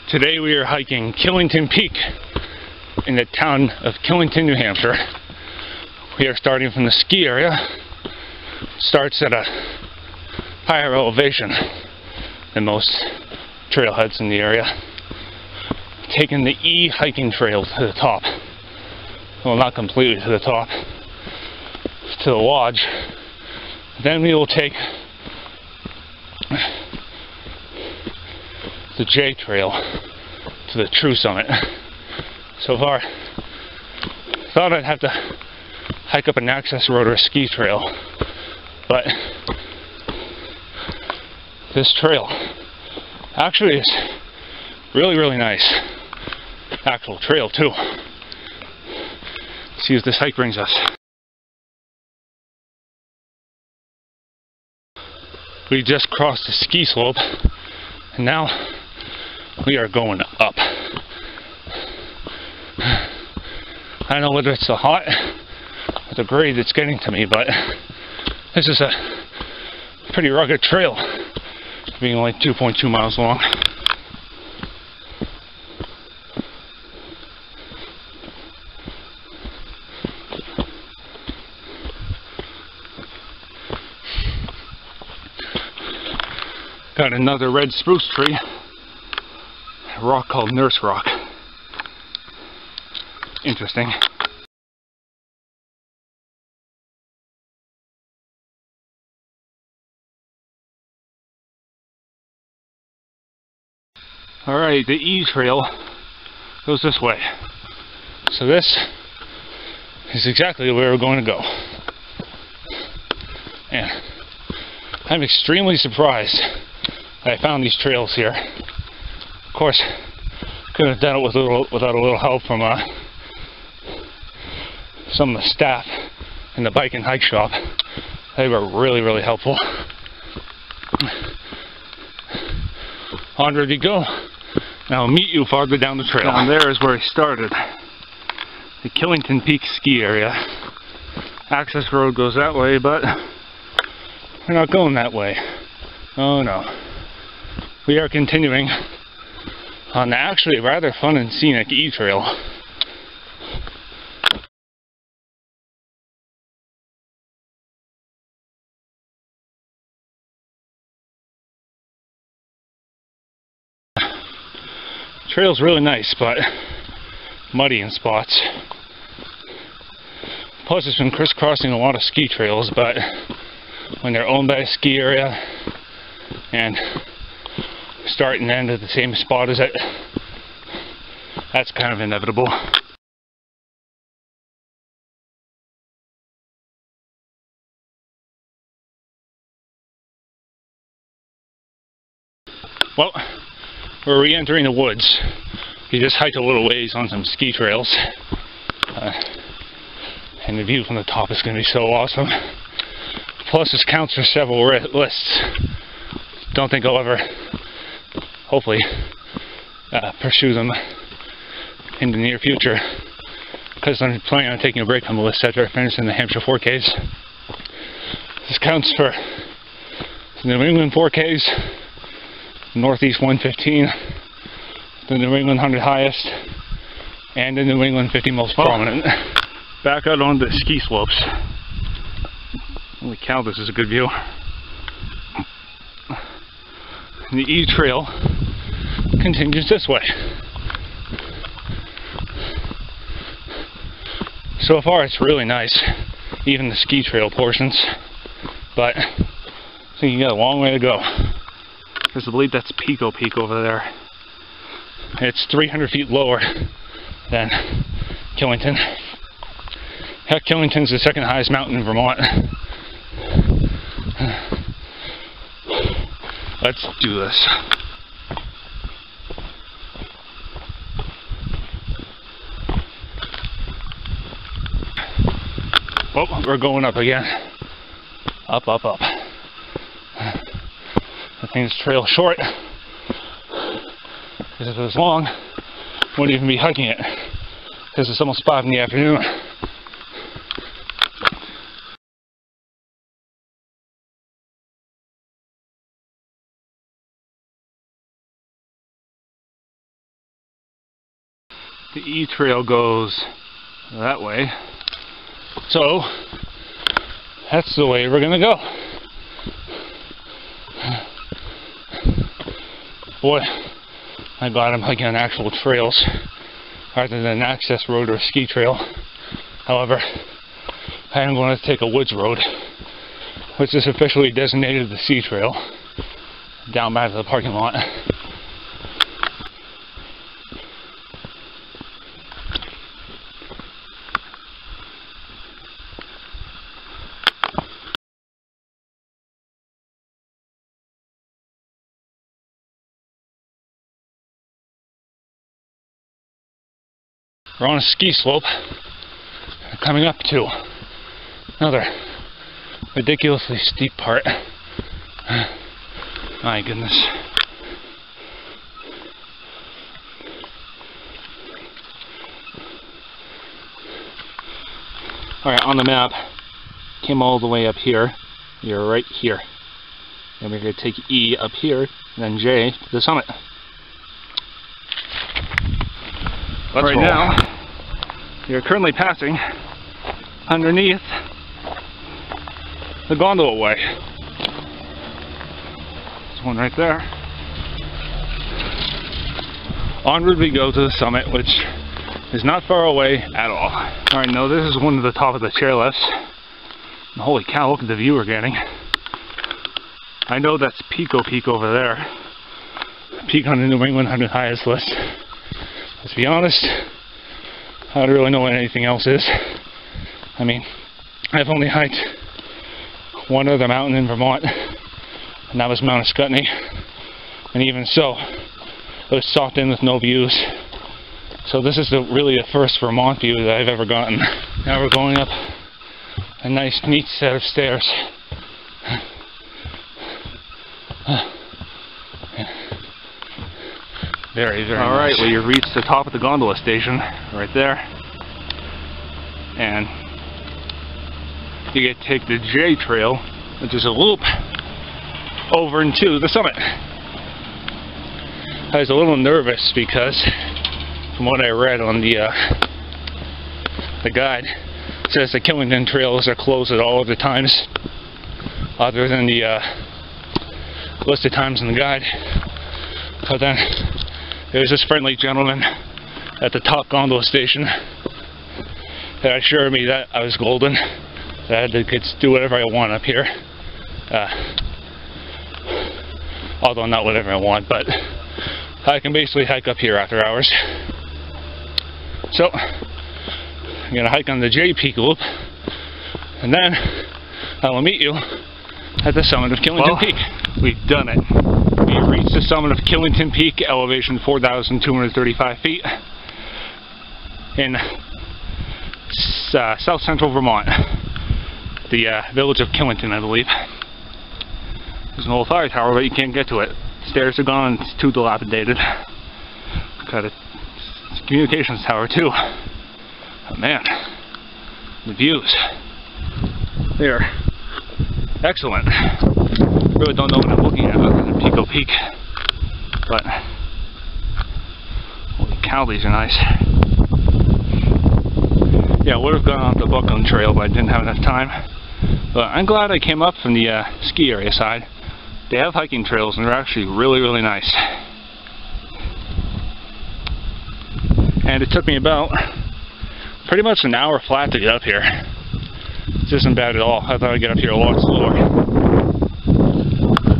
Today we are hiking Killington Peak in the town of Killington, New Hampshire. We are starting from the ski area. Starts at a higher elevation than most trailheads in the area. Taking the E hiking trail to the top. Well, not completely to the top, to the lodge. Then we will take the J trail to the true summit. So far, thought I'd have to hike up an access road or a ski trail, but this trail actually is really nice. Actual trail too. See what this hike brings us. We just crossed the ski slope, and now we are going up. I don't know whether it's the hot or the grade that's getting to me, but this is a pretty rugged trail, being only 2.2 miles long. Got another red spruce tree, a rock called Nurse Rock. Interesting. Alright, the E trail goes this way. So this is exactly where we're going to go. And I'm extremely surprised that I found these trails here. Of course, couldn't have done it without a little help from some of the staff in the bike and hike shop. They were really helpful. Onward you go. Now I'll meet you farther down the trail. Down there is where I started. The Killington Peak ski area. Access road goes that way, but we're not going that way. Oh no. We are continuing on the actually rather fun and scenic E trail. Trail's really nice, but muddy in spots. Plus, it's been crisscrossing a lot of ski trails, but when they're owned by a ski area and start and end at the same spot as it, that's kind of inevitable. Well, we're re-entering the woods. You just hike a little ways on some ski trails, and the view from the top is going to be so awesome. Plus, this counts for several lists. Don't think I'll ever, hopefully, pursue them in the near future, because I'm planning on taking a break from the list after I finish the New Hampshire 4Ks. This counts for the New England 4Ks, Northeast 115, the New England 100 highest, and the New England 50 most prominent. Back out on the ski slopes. Holy cow, this is a good view. The E trail continues this way. So far it's really nice, even the ski trail portions, but I think you got a long way to go. Because I believe that's Pico Peak over there. It's 300 feet lower than Killington. Heck, Killington's the second highest mountain in Vermont. Let's do this. Oh, we're going up again. Up. I think this trail's short. Because if it was long, I wouldn't even be hiking it. Because it's almost 5 in the afternoon. the E trail goes that way. So that's the way we're gonna go. Boy, I'm glad I'm hiking on actual trails rather than an access road or a ski trail. However, I am going to take a woods road, which is officially designated the C trail, down back to the parking lot. We're on a ski slope, coming up to another ridiculously steep part. My goodness. Alright, on the map, came all the way up here. You're right here. And we're going to take E up here, and then J to the summit. Right now, you're currently passing underneath the gondola way. There's one right there. Onward we go to the summit, which is not far away at all. Alright, now this is one of the top of the chairlifts. And holy cow, look at the view we're getting. I know that's Pico Peak over there. Peak on the New England 100 highest list. Let's be honest, I don't really know what anything else is. I mean, I've only hiked one other mountain in Vermont, and that was Mount Scottney. And even so, it was socked in with no views. So this is really the first Vermont view that I've ever gotten. Now we're going up a nice, neat set of stairs. Very, very Alright, nice. Well, you've reached the top of the gondola station, right there. And you get to take the J trail, which is a loop, over into the summit. I was a little nervous because, from what I read on the guide, it says the Killington trails are closed at all other times, other than the listed times in the guide. But then there was this friendly gentleman at the top gondola station that assured me that I was golden, that I could do whatever I want up here. Although not whatever I want, but I can basically hike up here after hours. So I'm going to hike on the J Peak loop, and then I will meet you at the summit of Killington Peak. We've done it. We've reached the summit of Killington Peak, elevation 4,235 feet, in south central Vermont, the village of Killington, I believe. There's an old fire tower, but you can't get to it. Stairs are gone, it's too dilapidated. Got a communications tower too. But man, the views, they're excellent. Really don't know what I'm looking at other than Pico Peak, but holy cow, these are nice. Yeah, I would have gone on the Buckland Trail, but I didn't have enough time. But I'm glad I came up from the ski area side. They have hiking trails and they're actually really, really nice. And it took me about pretty much an hour flat to get up here. This isn't bad at all. I thought I'd get up here a lot slower.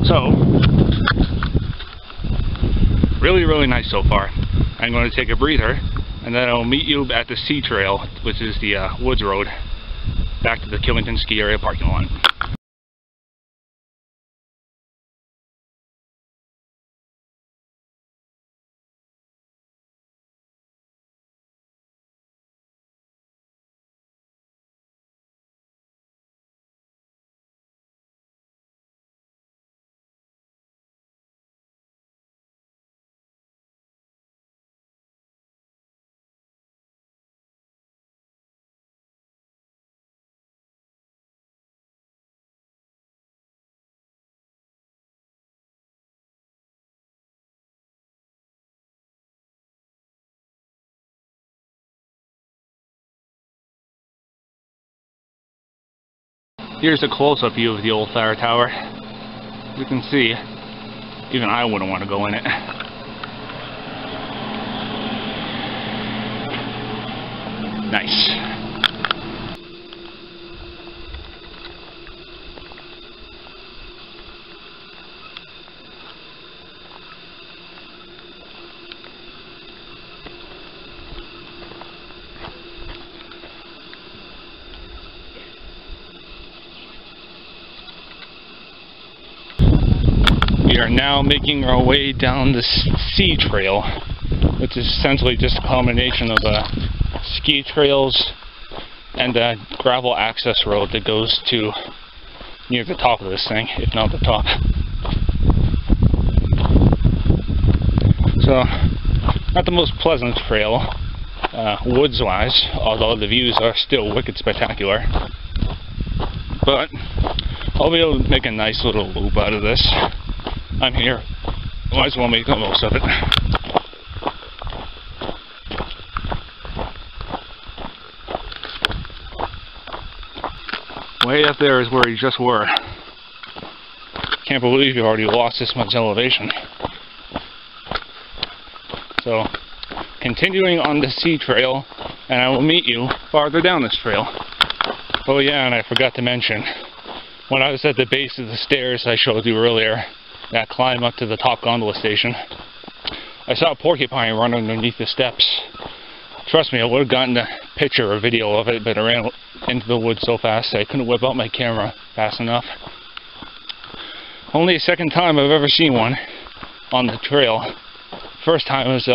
So, really, really nice so far. I'm going to take a breather, and then I'll meet you at the C Trail, which is the woods road, back to the Killington ski area parking lot. Here's a close-up view of the old fire tower. You can see, even I wouldn't want to go in it. Nice. We are now making our way down the sea trail, which is essentially just a combination of ski trails and a gravel access road that goes to near the top of this thing, if not the top. So, not the most pleasant trail, woods-wise, although the views are still wicked spectacular. But I'll be able to make a nice little loop out of this. I'm here. Might as well make the most of it. Way up there is where we just were. Can't believe you already lost this much elevation. So, continuing on the sea trail, and I will meet you farther down this trail. Oh yeah, and I forgot to mention, when I was at the base of the stairs I showed you earlier, that climb up to the top gondola station, I saw a porcupine run underneath the steps. Trust me, I would have gotten a picture or video of it, but I ran into the woods so fast I couldn't whip out my camera fast enough. Only the second time I've ever seen one on the trail. First time was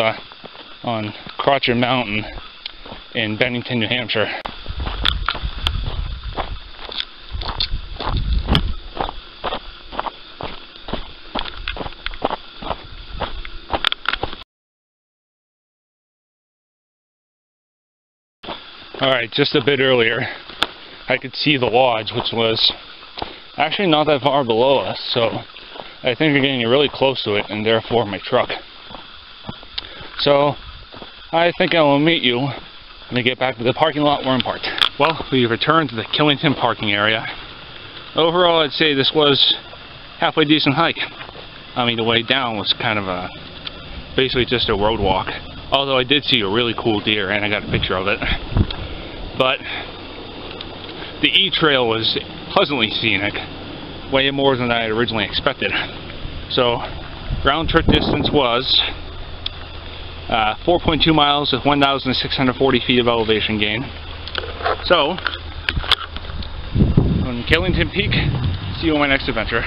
on Crotcher Mountain in Bennington, New Hampshire. Alright, just a bit earlier, I could see the lodge, which was actually not that far below us, so I think we're getting really close to it, and therefore my truck. So, I think I will meet you when we get back to the parking lot where I'm parked. Well, we returned to the Killington parking area. Overall, I'd say this was halfway decent hike. I mean, the way down was kind of basically just a road walk. Although I did see a really cool deer, and I got a picture of it. But the E-Trail was pleasantly scenic, way more than I had originally expected. So, round trip distance was 4.2 miles with 1,640 feet of elevation gain. So, on Killington Peak, see you on my next adventure.